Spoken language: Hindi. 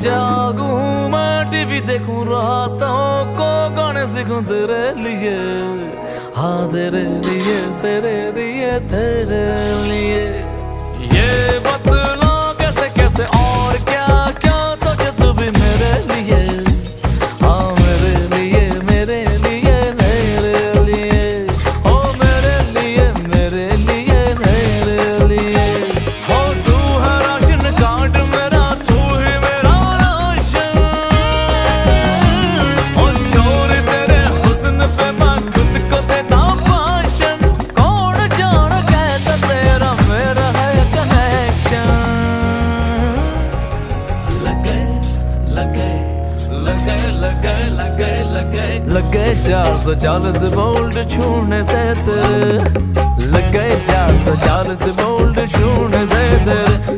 जागूं मैं टीवी देखूं रातों को गाने सीखूं तेरे लिए, हाँ तेरे लिए तेरे लिए तेरे लिए। ये बतला कैसे कैसे और क्या क्या सोचे तू भी मेरे लिए, हाँ मेरे लिए मेरे लिए मेरे लिए, ओ मेरे लिए मेरे लिए मेरे लिए। हो तू है राशन कार्ड मेरा, तू ही मेरा राशन, ओ चोर तेरे हुस्न पे मैं खुद को देता भाषण। कौन जाने कैसा तेरा मेरा है कनेक्शन। लगे 440 वोल्ट छूने से तेरे, लगे 440 वोल्ट छूने से तेरे।